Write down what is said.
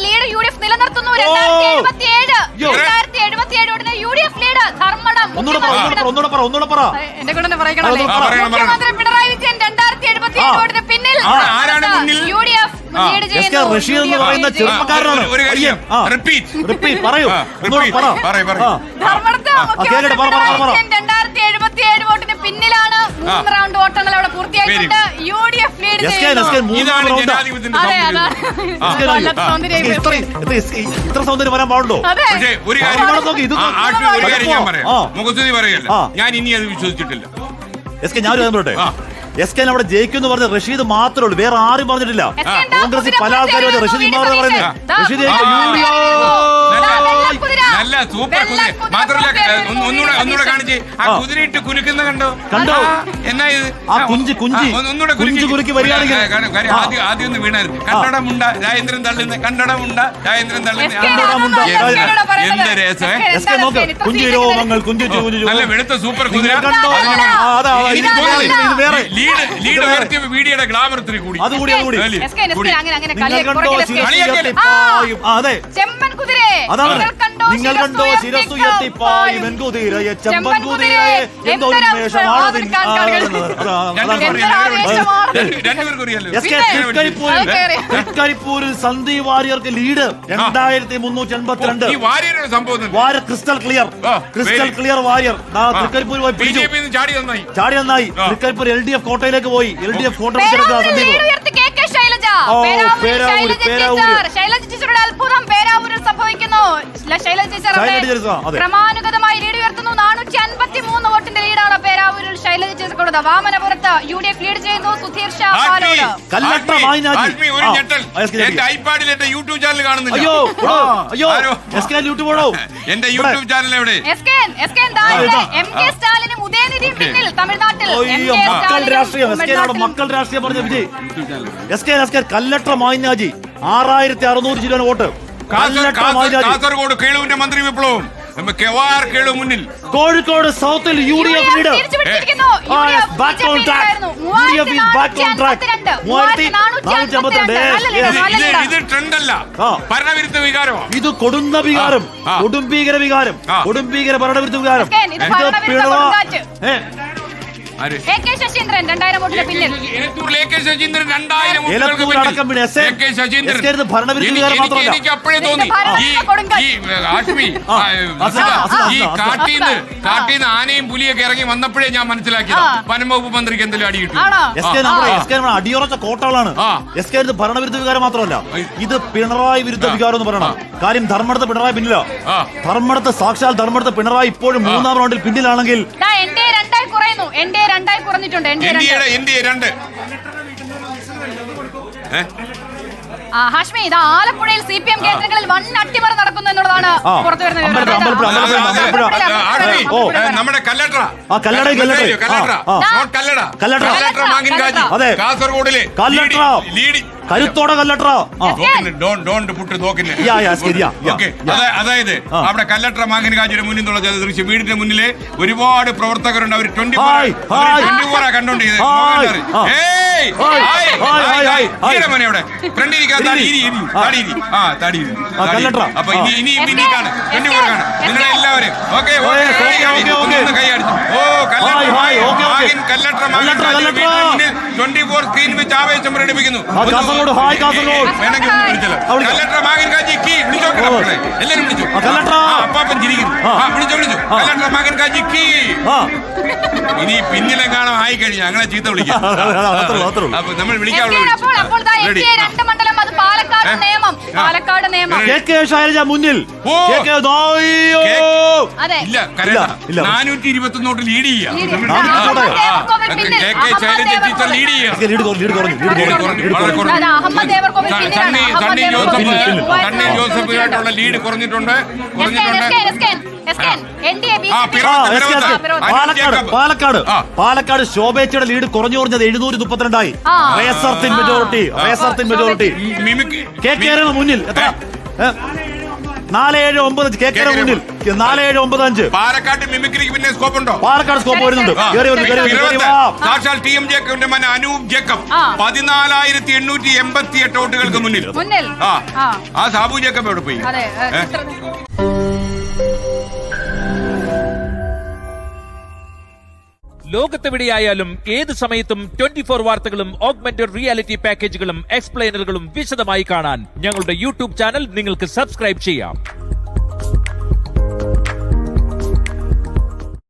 Lead UDF നിലനിർത്തുന്നു. 2077 UDF lead Dharmadam. എന്റെ കൂടെ പറയണല്ലേ. മുഖ്യമന്ത്രി പിണറായി വിജയൻ 2077 വോട്ടിന് പിന്നിൽ യുഡിഎഫ് ലീഡ് ചെയ്യുന്നു. ചെറുപ്പക്കാരനാണ്. ധർമ്മടത്ത് മുഖ്യമന്ത്രി പിണറായി വിജയൻ 2077 വോട്ടിന് പിന്നിലാണ്. 3 റൗണ്ട് വോട്ടെണ്ണൽ അവിടെ പൂർത്തിയായിട്ടുണ്ട്. യുഡിഎഫ് ലീഡ് ചെയ്യുന്നു. ഇത്ര സൗന്ദര്യം വരാൻ പാടുണ്ടോ? ഞാൻ ഇനി അത് വിശ്വസിച്ചിട്ടില്ല. ഞാൻ പറയട്ടെ, എസ് കെ അവിടെ ജയിക്കും പറഞ്ഞ റഷീദ് മാത്രമേ ഉള്ളൂ, വേറെ ആരും പറഞ്ഞിട്ടില്ല. കോൺഗ്രസിൽ പല ആൾക്കാരും റഷീദ് പറയുന്നത് റഷീദ് നല്ല സൂപ്പർ കുതിര മാത്രമല്ല ഒന്നുകൂടെ കാണിച്ച് ആ കുതിരയിട്ട് കുലുക്കുന്ന കണ്ടോ എന്നാ ഇത് ഒന്നുകൂടെ കുലുക്കി വരികയാണെങ്കിൽ ആദ്യം ഒന്ന് വീണായിരുന്നു. കണ്ടടമുണ്ട രാജേന്ദ്രൻ തള്ളുന്ന കണ്ടടമുണ്ട രാജേന്ദ്രൻ തള്ളുന്ന എന്ത് രസം. നല്ല വെളുത്ത സൂപ്പർ കുതിര. ലീഡ് ഉയർത്തിയ വീഡിയോയുടെ ഗ്ലാമർ ഇത്തിരി കൂടി. നിങ്ങൾ കണ്ടോ ശിരസുയർത്തിപ്പായി മെൻകുതിരയെ ചെമ്പൻ കുതിരയെ തൃക്കരിപ്പൂരിൽ സന്ദീപ് വാര്യർക്ക് lead 2382. Crystal clear Warrier Thrikaripur പോയി ചാടി നന്നായി. തൃക്കരിപ്പൂർ LDF കോട്ടയിലേക്ക് പോയി. LDF കോട്ട ക്രമാനുഗതമായി ലീഡ് ഉയർത്തുന്നു. 453 വോട്ടിന്റെ ലീഡാണ് പേരാവൂരിൽ ശൈലജ ചേർക്കുന്നത്. വാമനപുരത്ത് യുഡിഎഫ് ലീഡ് ചെയ്യുന്നു. സുധീർ ഷാ ഐപാഡിലെ യൂട്യൂബ് ചാനൽ കാണുന്നില്ല. എന്റെ യൂട്യൂബ് ചാനൽ എവിടെ? MK സ്റ്റാലിനും ഉദയനിധിയും പിന്നിൽ തമിഴ്നാട്ടിൽ. മക്കൾ രാഷ്ട്രീയം പറഞ്ഞ വിജയ് കല്ലട്ട മായിനാജി 6600 വോട്ട്. കാസർഗോഡ് കേളുവിന്റെ മന്ത്രി വിപ്ലവം മുന്നിൽ. കോഴിക്കോട് സൗത്തിൽ UDF ലീഡർ. ഇത് ട്രെൻഡല്ല, ഭരണവിരുദ്ധ വികാരമാണ്. ഇത് കൊടുന്ന വികാരം, കൊടുംഭീകര വികാരം, കൊടുംഭീകര ഭരണവിരുദ്ധ വികാരം. ശശീന്ദ്രൻ 2000 വോട്ടിന് പിന്നിൽ. എനിക്ക് അപ്പോഴേ തോന്നി ഈ കാട്ടീന്ന് ആനയും പുലിയൊക്കെ ഇറങ്ങി വന്നപ്പോഴേ ഞാൻ മനസ്സിലാക്കിയത് വനംവകുപ്പ് മന്ത്രിക്ക് എന്തെങ്കിലും അടി കിട്ടും. അടിയുറച്ച കോട്ടകളാണ്. ഭരണവിരുദ്ധ വികാരം മാത്രമല്ല, ഇത് പിണറായി വിരുദ്ധ വികാരം എന്ന് പറയണം. കാര്യം ധർമ്മടത്ത് പിണറായി പിന്നില്ല. ധർമ്മടത്ത് സാക്ഷാൽ ധർമ്മടത്ത് പിണറായി ഇപ്പോഴും 3ാം റൗണ്ടിൽ പിന്നിലാണെങ്കിൽ കുറഞ്ഞിട്ടുണ്ട്. ഹാഷ്മി, ഇത് ആലപ്പുഴയിൽ CPM കേന്ദ്രങ്ങളിൽ വൻ അട്ടിമറി നടക്കുന്നു എന്നുള്ളതാണ് പുറത്തു വരുന്നത്. നമ്മുടെ കാസർഗോഡിലെ കരുത്തോടെ കല്ലട്ര. അതായത് അവിടെ കല്ലട്ര മാങ്ങൻകാജിയുടെ മുന്നിൽ നിന്നുള്ള ദൃശ്യം, വീടിന്റെ മുന്നിലെ ഒരുപാട് പ്രവർത്തകരുണ്ട്. അവർ 24 കണ്ടോണ്ടിരുന്നത്. ഫ്രണ്ടിരിക്കാൻ അപ്പൊ ഇനി കാണും 24 കാണും നിങ്ങളെല്ലാവരും. കൈയടിച്ചു. കല്ലട്ര മുന്നിൽ 24 സ്ക്രീൻ വെച്ച് ആവേശം പ്രകടിപ്പിക്കുന്നു. കല്ലട്ര മാങ്ങൻകാജി കീ വിളിച്ചോക്കണം. എല്ലാരും വിളിച്ചു. അപ്പാപ്പൻ ചിരിക്കുന്നു. വിളിച്ചു കല്ലട്ര മാങ്ങൻകാജി കീ. ഇനി പിന്നിലെങ്ങാനും ആയി കഴിഞ്ഞാൽ ഞങ്ങളെ ചീത്ത വിളിക്കാം. അപ്പൊ നമ്മൾ വിളിക്കാനുള്ള പാലക്കാട് നിയമം ശൈലജ മുന്നിൽ. 421 ലീഡ് ചെയ്യാം. സണ്ണി ജോസഫുമായിട്ടുള്ള ലീഡ് കുറഞ്ഞിട്ടുണ്ട്. പാലക്കാട് ശോഭേച്ചയുടെ ലീഡ് കുറഞ്ഞു 732 മെജോറിറ്റി. മുന്നിൽ 4795 KK മുന്നിൽ 4795. പാലക്കാട് മിമിക്രിക്ക് പിന്നെ സ്കോപ്പ് ഉണ്ടോ? പാലക്കാട് സ്കോപ്പ് വരുന്നുണ്ട്. സാക്ഷാൽ TM ജേക്കബിന്റെ മകൻ അനൂപ് ജേക്കബ് 14,888 വോട്ടുകൾക്ക് മുന്നിൽ. ആ സാബു ജേക്കബ് എവിടെ പോയി? ലോകത്തെവിടെയായാലും ഏത് സമയത്തും 24 വാർത്തകളും ഓഗ്മെന്റഡ് റിയാലിറ്റി പാക്കേജുകളും എക്സ്പ്ലെയിനറുകളും വിശദമായി കാണാൻ ഞങ്ങളുടെ യൂട്യൂബ് ചാനൽ നിങ്ങൾക്ക് സബ്സ്ക്രൈബ് ചെയ്യാം.